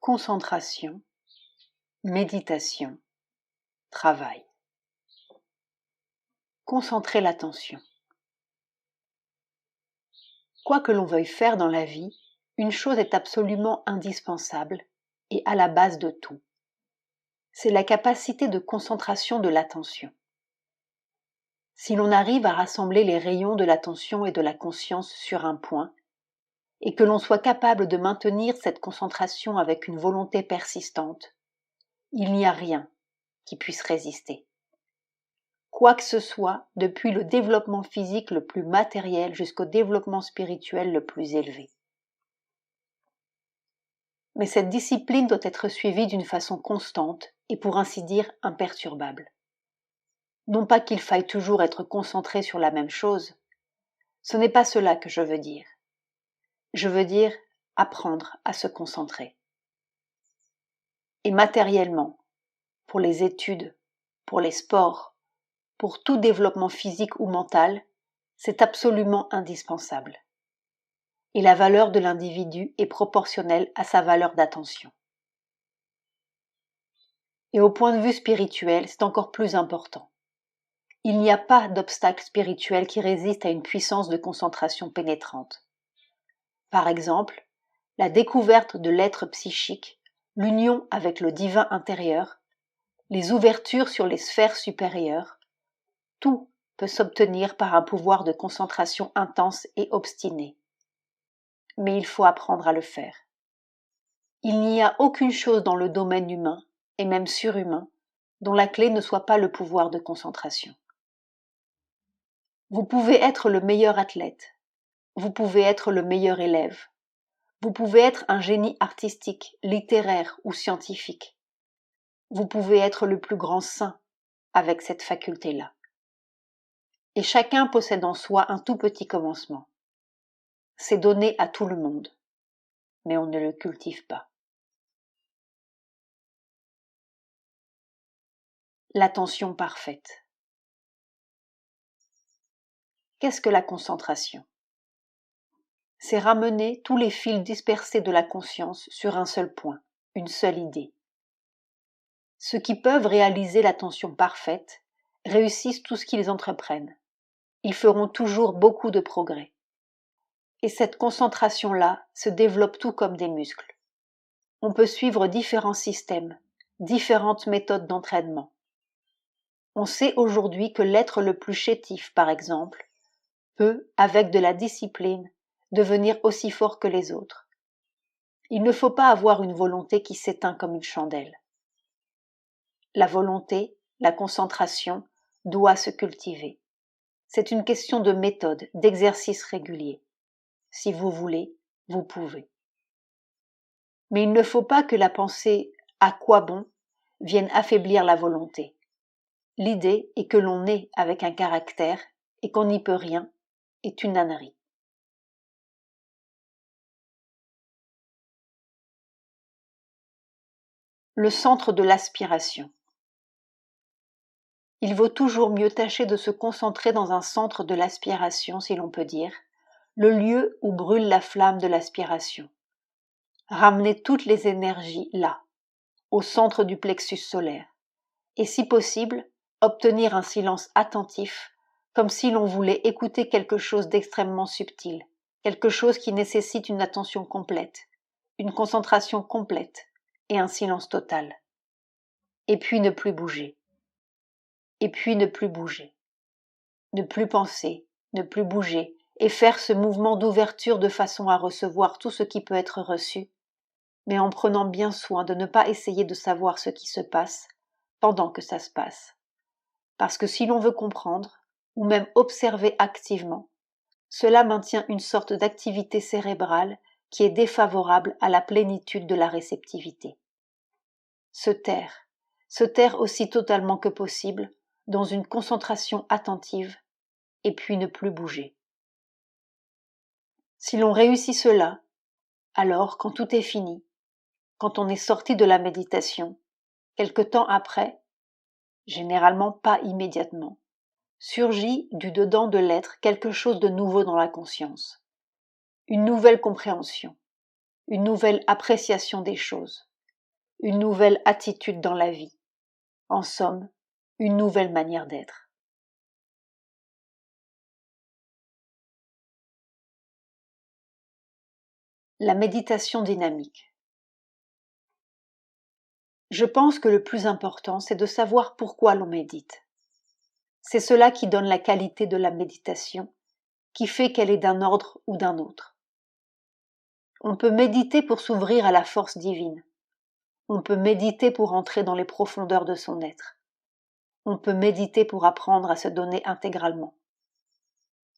concentration, méditation, travail. Concentrer l'attention. Quoi que l'on veuille faire dans la vie, une chose est absolument indispensable et à la base de tout. C'est la capacité de concentration de l'attention. Si l'on arrive à rassembler les rayons de l'attention et de la conscience sur un point, et que l'on soit capable de maintenir cette concentration avec une volonté persistante, il n'y a rien qui puisse résister. Quoi que ce soit, depuis le développement physique le plus matériel jusqu'au développement spirituel le plus élevé. Mais cette discipline doit être suivie d'une façon constante et pour ainsi dire imperturbable. Non pas qu'il faille toujours être concentré sur la même chose, ce n'est pas cela que je veux dire. Je veux dire apprendre à se concentrer. Et matériellement, pour les études, pour les sports, pour tout développement physique ou mental, c'est absolument indispensable. Et la valeur de l'individu est proportionnelle à sa valeur d'attention. Et au point de vue spirituel, c'est encore plus important. Il n'y a pas d'obstacle spirituel qui résiste à une puissance de concentration pénétrante. Par exemple, la découverte de l'être psychique, l'union avec le divin intérieur, les ouvertures sur les sphères supérieures, tout peut s'obtenir par un pouvoir de concentration intense et obstiné. Mais il faut apprendre à le faire. Il n'y a aucune chose dans le domaine humain, et même surhumain, dont la clé ne soit pas le pouvoir de concentration. Vous pouvez être le meilleur athlète, vous pouvez être le meilleur élève, vous pouvez être un génie artistique, littéraire ou scientifique. Vous pouvez être le plus grand saint avec cette faculté-là. Et chacun possède en soi un tout petit commencement. C'est donné à tout le monde, mais on ne le cultive pas. L'attention parfaite. Qu'est-ce que la concentration ? C'est ramener tous les fils dispersés de la conscience sur un seul point, une seule idée. Ceux qui peuvent réaliser l'attention parfaite réussissent tout ce qu'ils entreprennent. Ils feront toujours beaucoup de progrès. Et cette concentration-là se développe tout comme des muscles. On peut suivre différents systèmes, différentes méthodes d'entraînement. On sait aujourd'hui que l'être le plus chétif, par exemple, peut, avec de la discipline, devenir aussi fort que les autres. Il ne faut pas avoir une volonté qui s'éteint comme une chandelle. La volonté, la concentration, doit se cultiver. C'est une question de méthode, d'exercice régulier. Si vous voulez, vous pouvez. Mais il ne faut pas que la pensée « à quoi bon » vienne affaiblir la volonté. L'idée est que l'on est avec un caractère et qu'on n'y peut rien est une ânerie. Le centre de l'aspiration. Il vaut toujours mieux tâcher de se concentrer dans un centre de l'aspiration, si l'on peut dire, le lieu où brûle la flamme de l'aspiration. Ramener toutes les énergies là, au centre du plexus solaire, et si possible, obtenir un silence attentif, comme si l'on voulait écouter quelque chose d'extrêmement subtil, quelque chose qui nécessite une attention complète, une concentration complète et un silence total. Et puis ne plus bouger. Et puis ne plus bouger. Ne plus penser, ne plus bouger, et faire ce mouvement d'ouverture de façon à recevoir tout ce qui peut être reçu, mais en prenant bien soin de ne pas essayer de savoir ce qui se passe pendant que ça se passe. Parce que si l'on veut comprendre, ou même observer activement, cela maintient une sorte d'activité cérébrale qui est défavorable à la plénitude de la réceptivité. Se taire aussi totalement que possible, dans une concentration attentive, et puis ne plus bouger. Si l'on réussit cela, alors quand tout est fini, quand on est sorti de la méditation, quelque temps après, généralement pas immédiatement, surgit du dedans de l'être quelque chose de nouveau dans la conscience, une nouvelle compréhension, une nouvelle appréciation des choses, une nouvelle attitude dans la vie, en somme, une nouvelle manière d'être. La méditation dynamique. Je pense que le plus important, c'est de savoir pourquoi l'on médite. C'est cela qui donne la qualité de la méditation, qui fait qu'elle est d'un ordre ou d'un autre. On peut méditer pour s'ouvrir à la force divine. On peut méditer pour entrer dans les profondeurs de son être. On peut méditer pour apprendre à se donner intégralement.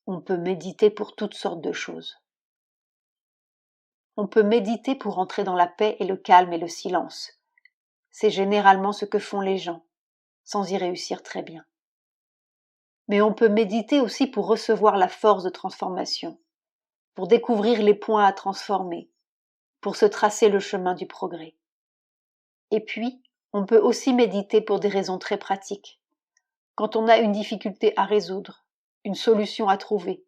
On peut méditer pour toutes sortes de choses. On peut méditer pour entrer dans la paix et le calme et le silence. C'est généralement ce que font les gens, sans y réussir très bien. Mais on peut méditer aussi pour recevoir la force de transformation, pour découvrir les points à transformer, pour se tracer le chemin du progrès. Et puis, on peut aussi méditer pour des raisons très pratiques. Quand on a une difficulté à résoudre, une solution à trouver,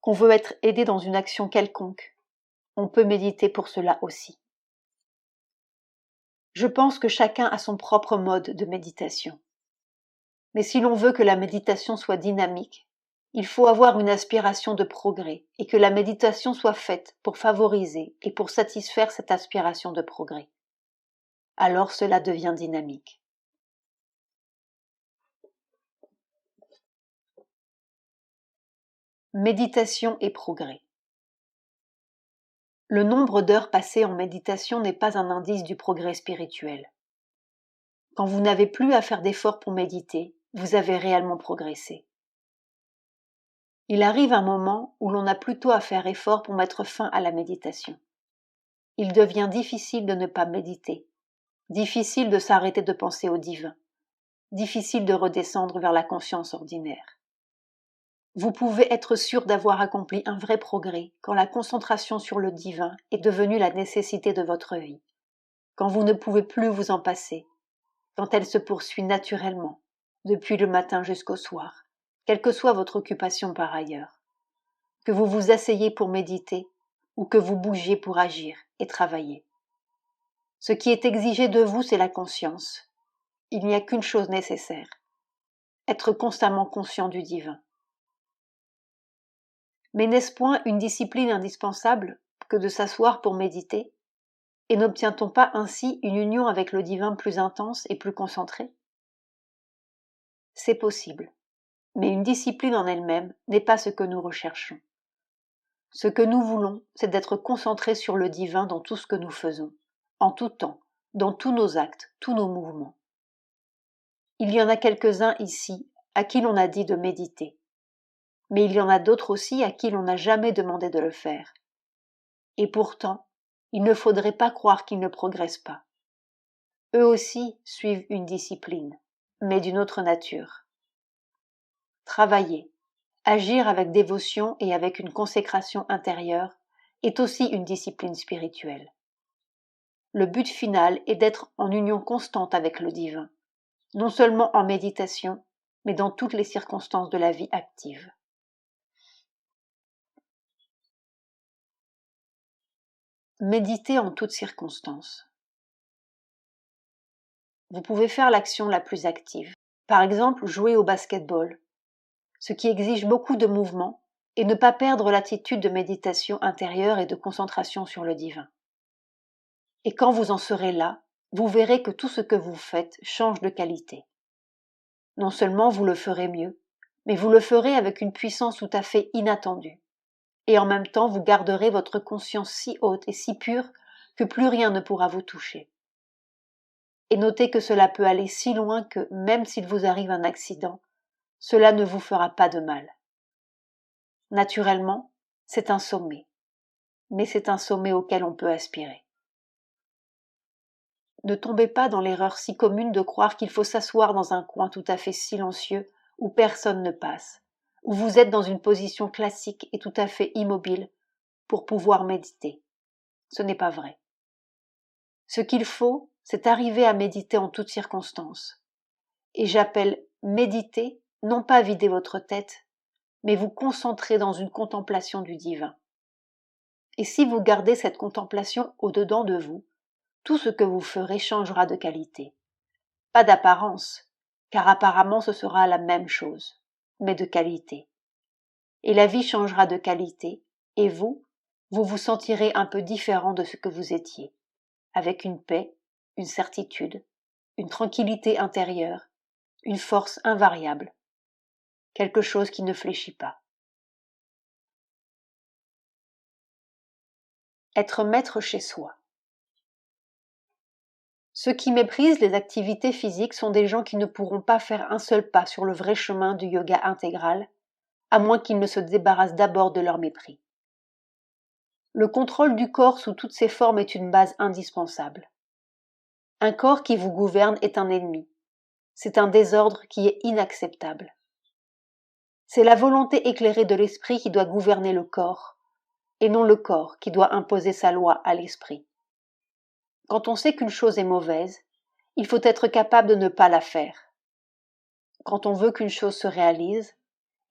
qu'on veut être aidé dans une action quelconque, on peut méditer pour cela aussi. Je pense que chacun a son propre mode de méditation. Mais si l'on veut que la méditation soit dynamique, il faut avoir une aspiration de progrès et que la méditation soit faite pour favoriser et pour satisfaire cette aspiration de progrès. Alors cela devient dynamique. Méditation et progrès. Le nombre d'heures passées en méditation n'est pas un indice du progrès spirituel. Quand vous n'avez plus à faire d'efforts pour méditer, vous avez réellement progressé. Il arrive un moment où l'on a plutôt à faire effort pour mettre fin à la méditation. Il devient difficile de ne pas méditer, difficile de s'arrêter de penser au divin, difficile de redescendre vers la conscience ordinaire. Vous pouvez être sûr d'avoir accompli un vrai progrès quand la concentration sur le divin est devenue la nécessité de votre vie, quand vous ne pouvez plus vous en passer, quand elle se poursuit naturellement, depuis le matin jusqu'au soir, quelle que soit votre occupation par ailleurs, que vous vous asseyez pour méditer ou que vous bougiez pour agir et travailler. Ce qui est exigé de vous, c'est la conscience. Il n'y a qu'une chose nécessaire, être constamment conscient du divin. Mais n'est-ce point une discipline indispensable que de s'asseoir pour méditer? Et n'obtient-on pas ainsi une union avec le divin plus intense et plus concentrée? C'est possible, mais une discipline en elle-même n'est pas ce que nous recherchons. Ce que nous voulons, c'est d'être concentrés sur le divin dans tout ce que nous faisons, en tout temps, dans tous nos actes, tous nos mouvements. Il y en a quelques-uns ici à qui l'on a dit de méditer, mais il y en a d'autres aussi à qui l'on n'a jamais demandé de le faire. Et pourtant, il ne faudrait pas croire qu'ils ne progressent pas. Eux aussi suivent une discipline, mais d'une autre nature. Travailler, agir avec dévotion et avec une consécration intérieure est aussi une discipline spirituelle. Le but final est d'être en union constante avec le divin, non seulement en méditation, mais dans toutes les circonstances de la vie active. Méditez en toutes circonstances. Vous pouvez faire l'action la plus active. Par exemple, jouer au basket-ball, ce qui exige beaucoup de mouvement, et ne pas perdre l'attitude de méditation intérieure et de concentration sur le divin. Et quand vous en serez là, vous verrez que tout ce que vous faites change de qualité. Non seulement vous le ferez mieux, mais vous le ferez avec une puissance tout à fait inattendue. Et en même temps, vous garderez votre conscience si haute et si pure que plus rien ne pourra vous toucher. Et notez que cela peut aller si loin que, même s'il vous arrive un accident, cela ne vous fera pas de mal. Naturellement, c'est un sommet, mais c'est un sommet auquel on peut aspirer. Ne tombez pas dans l'erreur si commune de croire qu'il faut s'asseoir dans un coin tout à fait silencieux où personne ne passe, où vous êtes dans une position classique et tout à fait immobile pour pouvoir méditer. Ce n'est pas vrai. Ce qu'il faut, c'est arriver à méditer en toutes circonstances. Et j'appelle méditer, non pas vider votre tête, mais vous concentrer dans une contemplation du divin. Et si vous gardez cette contemplation au-dedans de vous, tout ce que vous ferez changera de qualité. Pas d'apparence, car apparemment ce sera la même chose, mais de qualité. Et la vie changera de qualité, et vous vous sentirez un peu différent de ce que vous étiez, avec une paix, une certitude, une tranquillité intérieure, une force invariable, quelque chose qui ne fléchit pas. Être maître chez soi. Ceux qui méprisent les activités physiques sont des gens qui ne pourront pas faire un seul pas sur le vrai chemin du yoga intégral, à moins qu'ils ne se débarrassent d'abord de leur mépris. Le contrôle du corps sous toutes ses formes est une base indispensable. Un corps qui vous gouverne est un ennemi. C'est un désordre qui est inacceptable. C'est la volonté éclairée de l'esprit qui doit gouverner le corps, et non le corps qui doit imposer sa loi à l'esprit. Quand on sait qu'une chose est mauvaise, il faut être capable de ne pas la faire. Quand on veut qu'une chose se réalise,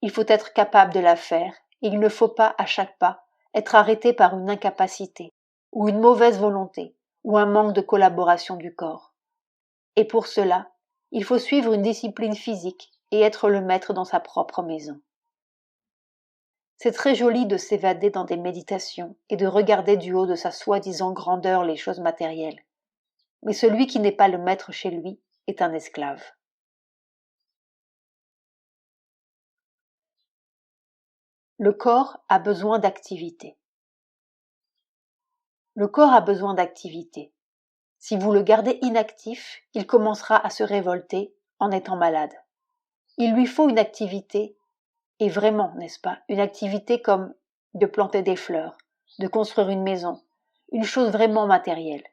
il faut être capable de la faire, et il ne faut pas, à chaque pas, être arrêté par une incapacité, ou une mauvaise volonté, ou un manque de collaboration du corps. Et pour cela, il faut suivre une discipline physique et être le maître dans sa propre maison. C'est très joli de s'évader dans des méditations et de regarder du haut de sa soi-disant grandeur les choses matérielles. Mais celui qui n'est pas le maître chez lui est un esclave. Le corps a besoin d'activité. Le corps a besoin d'activité. Si vous le gardez inactif, il commencera à se révolter en étant malade. Il lui faut une activité, et vraiment, n'est-ce pas, une activité comme de planter des fleurs, de construire une maison, une chose vraiment matérielle.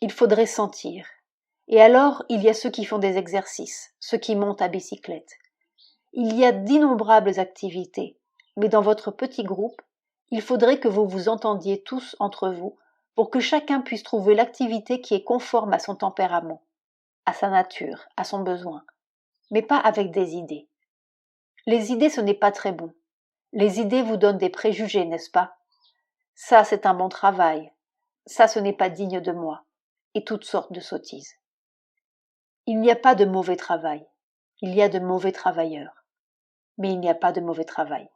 Il faudrait sentir. Et alors, il y a ceux qui font des exercices, ceux qui montent à bicyclette. Il y a d'innombrables activités, mais dans votre petit groupe, il faudrait que vous vous entendiez tous entre vous pour que chacun puisse trouver l'activité qui est conforme à son tempérament, à sa nature, à son besoin, mais pas avec des idées. Les idées, ce n'est pas très bon. Les idées vous donnent des préjugés, n'est-ce pas? Ça, c'est un bon travail. Ça, ce n'est pas digne de moi. Et toutes sortes de sottises. Il n'y a pas de mauvais travail. Il y a de mauvais travailleurs. Mais il n'y a pas de mauvais travail.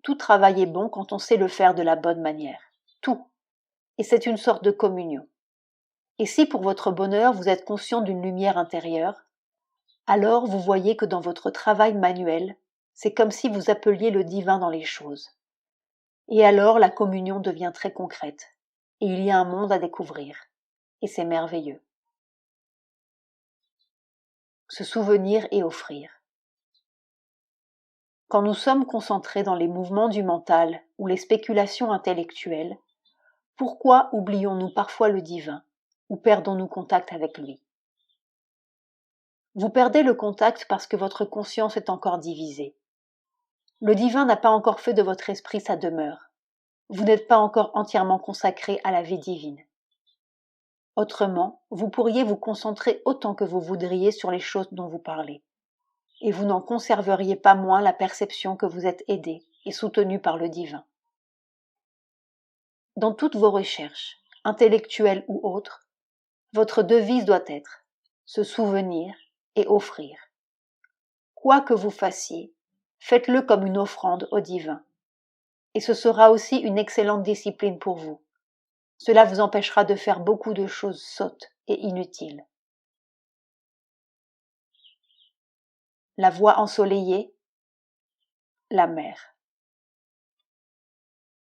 Tout travail est bon quand on sait le faire de la bonne manière. Tout. Et c'est une sorte de communion. Et si pour votre bonheur vous êtes conscient d'une lumière intérieure, alors vous voyez que dans votre travail manuel, c'est comme si vous appeliez le divin dans les choses. Et alors la communion devient très concrète, et il y a un monde à découvrir, et c'est merveilleux. Se souvenir et offrir. Quand nous sommes concentrés dans les mouvements du mental ou les spéculations intellectuelles, pourquoi oublions-nous parfois le divin, ou perdons-nous contact avec lui? Vous perdez le contact parce que votre conscience est encore divisée. Le divin n'a pas encore fait de votre esprit sa demeure. Vous n'êtes pas encore entièrement consacré à la vie divine. Autrement, vous pourriez vous concentrer autant que vous voudriez sur les choses dont vous parlez. Et vous n'en conserveriez pas moins la perception que vous êtes aidé et soutenu par le divin. Dans toutes vos recherches, intellectuelles ou autres, votre devise doit être se souvenir et offrir. Quoi que vous fassiez, faites-le comme une offrande au divin. Et ce sera aussi une excellente discipline pour vous. Cela vous empêchera de faire beaucoup de choses sottes et inutiles. La voie ensoleillée, la mer.